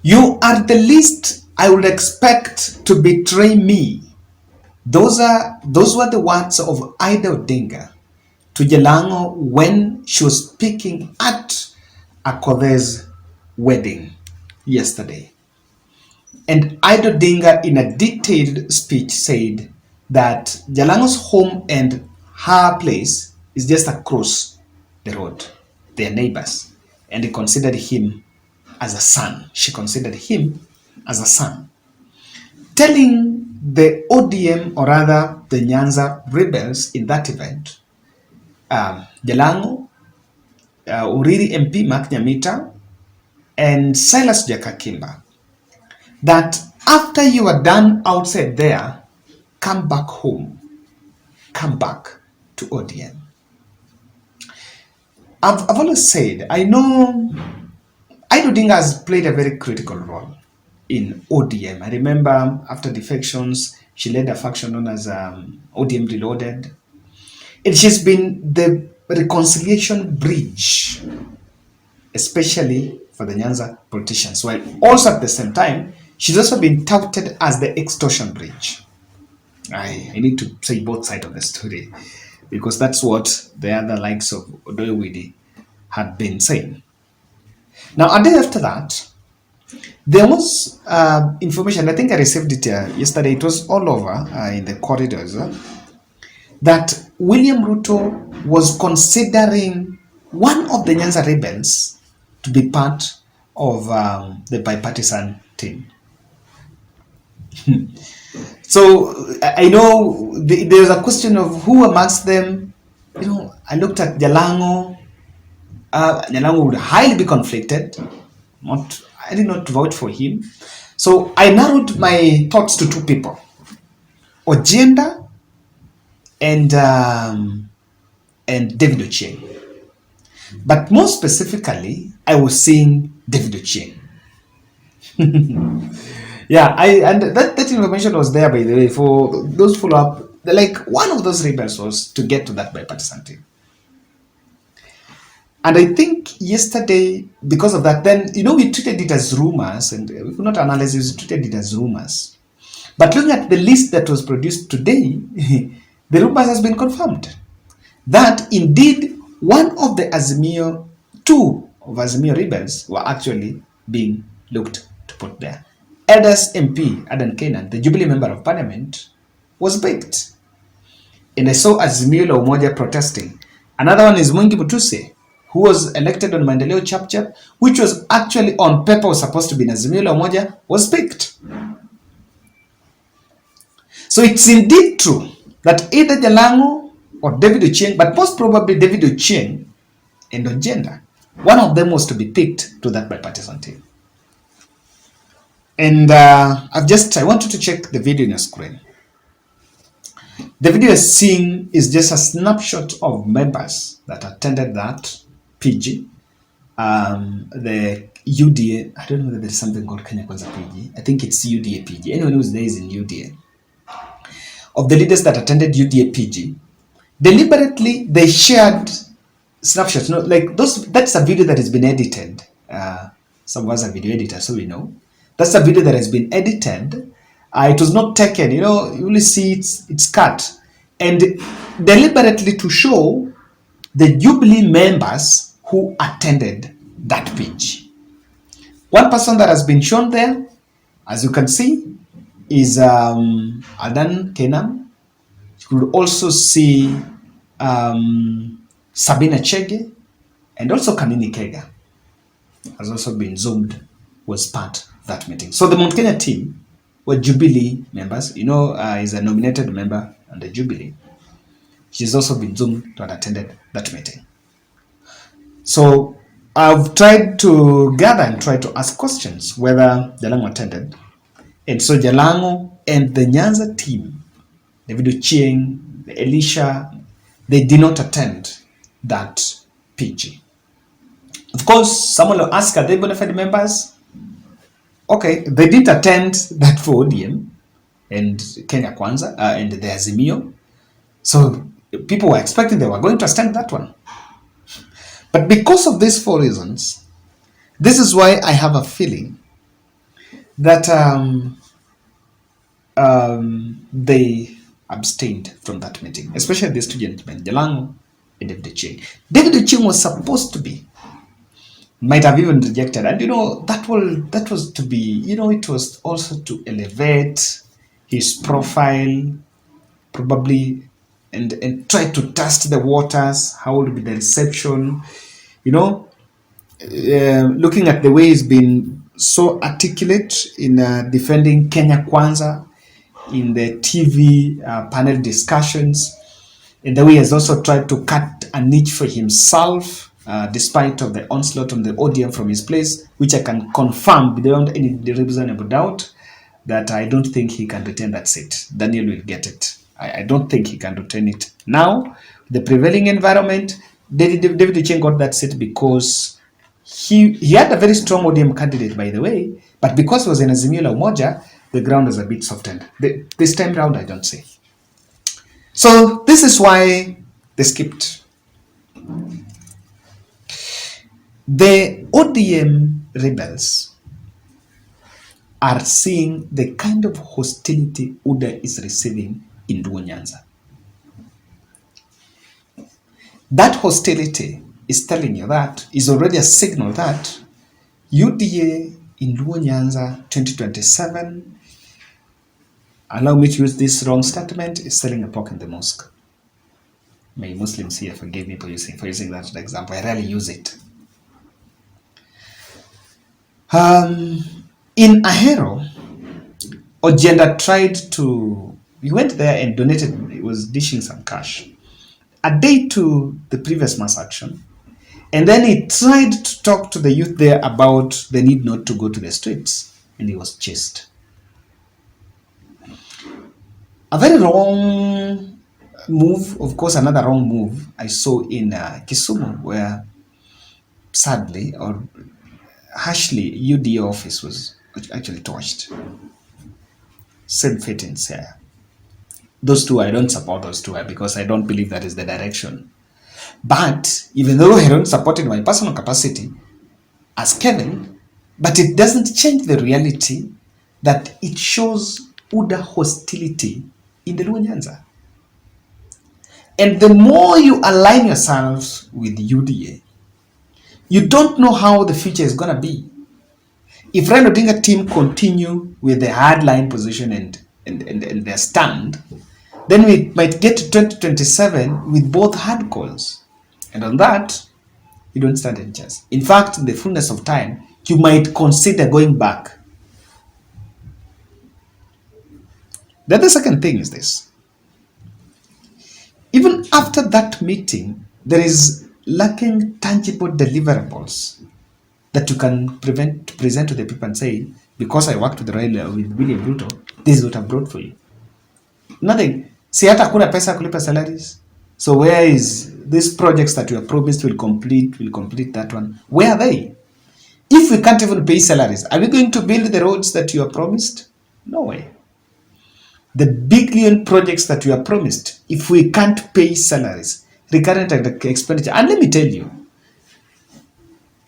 You are the least I would expect to betray me. Those were the words of Ida Odinga to Jalan'go when she was speaking at Akothe's wedding yesterday. And Ida Odinga, in a detailed speech, said that Jalan'go's home and her place is just across the road. They are neighbors. And he considered him as a son. She considered him as a son. Telling the ODM, or rather the Nyanza rebels in that event, Jalan'go, Uriri MP Mark Nyamita, and Silas Jakakimba, that after you are done outside there, come back home, come back to ODM. I've always said, I know Ida Odinga has played a very critical role in ODM. I remember after defections, she led a faction known as ODM Reloaded. And she's been the reconciliation bridge, especially for the Nyanza politicians, while also at the same time, she's also been touted as the extortion bridge. I need to say both sides of the story, because that's what the other likes of Oduor had been saying. Now, a day after that, there was information, I think I received it yesterday, it was all over in the corridors, that William Ruto was considering one of the Nyanza rebels to be part of the bipartisan team. So I know there's a question of who amongst them. I looked at Jalan'go. Jalan'go would highly be conflicted. I did not vote for him. So I narrowed my thoughts to two people, Ochien'g and David Ochien'g. But more specifically, I was seeing David Ochien'g. Yeah, and that information was there, by the way, for those follow-up. Like, one of those rebels was to get to that bipartisan team. And I think yesterday, because of that, then, we treated it as rumors, and we could not analyze it, we treated it as rumors. But looking at the list that was produced today, the rumors has been confirmed. That indeed, one of the two of Azimio rebels were actually being looked to put there. Elders MP Adan Kenan, the Jubilee Member of Parliament, was baked. And I saw Azimio La Umoja protesting. Another one is Mwingi Mutuse, who was elected on Maendeleo Chapchap, which was actually on paper was supposed to be in Azimio La Umoja, was picked. So it's indeed true that either Jalan'go or David Ochien'g, but most probably David Ochien'g and Odinga, one of them was to be picked to that bipartisan team. And I want you to check the video on your screen. The video you're seeing is just a snapshot of members that attended that PG. The UDA, I don't know whether there's something called Kenya Kwanza PG. I think it's UDA PG. Anyone who's there is in UDA. Of the leaders that attended UDA PG, deliberately they shared snapshots. That's a video that has been edited. Some of us are video editors, so we know. That's a video that has been edited. It was not taken, you will see it's cut. And deliberately to show the Jubilee members who attended that pitch. One person that has been shown there, as you can see, is Adan Kenan. You could also see Sabina Chege, and also Kanini Kega has also been zoomed, was part of that meeting. So the Mount Kenya team were Jubilee members. Is a nominated member under Jubilee. She's also been zoomed to have attended that meeting. So I've tried to gather and try to ask questions whether Jalan'go attended. And so Jalan'go and the Nyanza team, David Ochien'g, the Elisha, they did not attend that PG. Of course, someone will ask, are they bona fide members? Okay, they did attend that for ODM and Kenya Kwanza and the Azimio. So people were expecting they were going to attend that one. But because of these four reasons, this is why I have a feeling that they abstained from that meeting, especially these two gentlemen, Jalan'go and David Ochien'g. David Ochien'g was supposed to be, might have even rejected, and that was to be, it was also to elevate his profile, probably, and try to test the waters. How will be the reception? Looking at the way he's been so articulate in defending Kenya Kwanza in the TV panel discussions, and the way he has also tried to cut a niche for himself, despite of the onslaught on the ODM from his place, which I can confirm beyond any reasonable doubt that I don't think he can retain that seat. Daniel will get it. I don't think he can retain it. Now, the prevailing environment, David Ochien'g got that seat because he had a very strong ODM candidate, by the way, but because he was in Azimio la Umoja, the ground was a bit softened. This time round, I don't say. So this is why they skipped. The ODM rebels are seeing the kind of hostility UDA is receiving in Nyanza. That hostility is telling you that, is already a signal that UDA in Nyanza 2027, allow me to use this wrong statement, is selling a pork in the mosque. May Muslims here forgive me for using that example. I rarely use it. In Ahero, Oduor tried to, he went there and donated, he was dishing some cash a day to the previous mass action, and then he tried to talk to the youth there about the need not to go to the streets, and he was chased. A very wrong move, of course, another wrong move I saw in Kisumu, where sadly or harshly UDA office was actually torched. Same fate in Siaya. Those two, I don't support those two because I don't believe that is the direction. But even though I don't support it in my personal capacity as Kevin, but it doesn't change the reality that it shows UDA hostility in the Nyanza. And the more you align yourselves with UDA, you don't know how the future is going to be. If Raila Odinga team continue with the hardline position and their stand, then we might get to 2027 with both hard calls. And on that, you don't stand a chance. In fact, in the fullness of time, you might consider going back. Then the second thing is this. Even after that meeting, there is lacking tangible deliverables that you can present to the people and say, because I worked with William Ruto, this is what I brought for you. Nothing. Si hata hakuna pesa kulipa salaries. So where is these projects that you have promised will complete that one? Where are they? If we can't even pay salaries, are we going to build the roads that you have promised? No way. The billion projects that you have promised, if we can't pay salaries, recurrent expenditure, and let me tell you,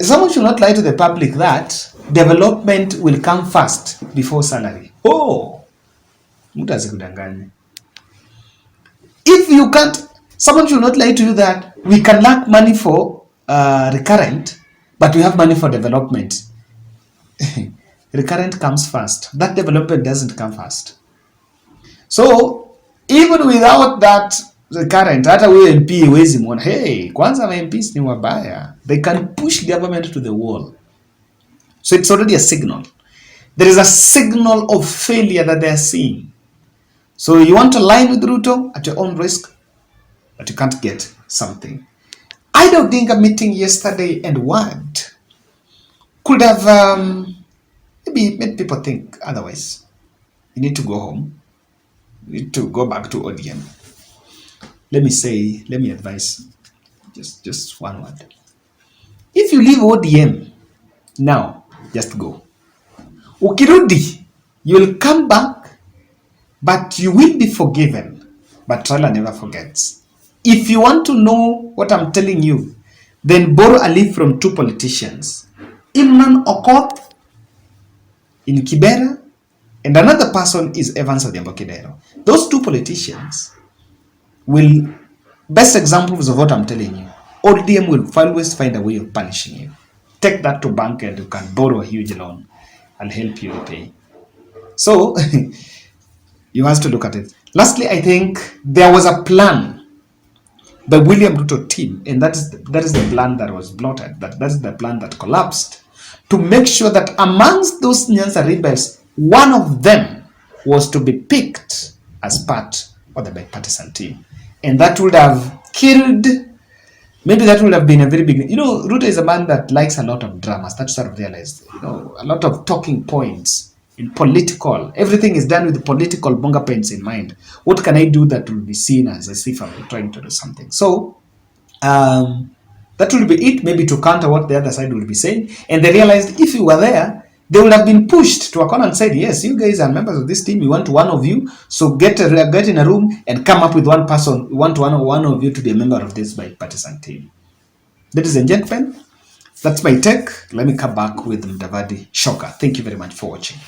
someone should not lie to the public that development will come first before salary. Oh, if you can't, someone should not lie to you that we can lack money for recurrent, but we have money for development. Recurrent comes first. That development doesn't come first. So even without that recurrent, hata huyo MP wezi mwona, hey, kwanza ma MPs ni wabaya. They can push government to the wall. So it's already a signal. There is a signal of failure that they are seeing. So you want to line with Ruto at your own risk, but you can't get something. Odinga meeting yesterday and what could have maybe made people think otherwise. You need to go home. You need to go back to ODM. Let me advise just one word. If you leave ODM now, just go. Ukirudi, you will come back, but you will be forgiven. But Raila never forgets. If you want to know what I'm telling you, then borrow a leaf from two politicians, Imran Okoth in Kibera, and another person is Evans Odhiambo Kidero. Those two politicians will, best examples of what I'm telling you, ODM will always find a way of punishing you. Take that to bank and you can borrow a huge loan. I'll help you repay. So, you have to look at it. Lastly, I think there was a plan, the William Ruto team, and that is the plan that was blotted, that is the plan that collapsed, to make sure that amongst those Nyanza rebels, one of them was to be picked as part of the bipartisan team. And that would have killed, maybe that would have been a very big, Ruto is a man that likes a lot of dramas. That's what I've realized, a lot of talking points in political, everything is done with political bonga points in mind. What can I do that will be seen as if I'm trying to do something? So, that will be it, maybe to counter what the other side will be saying. And they realized if you were there, they would have been pushed to a corner and said, yes, you guys are members of this team, we want one of you, so get in a room and come up with one person, we want one of you to be a member of this bipartisan team. Ladies and gentlemen, that's my take. Let me come back with Mdavadi Shoka. Thank you very much for watching.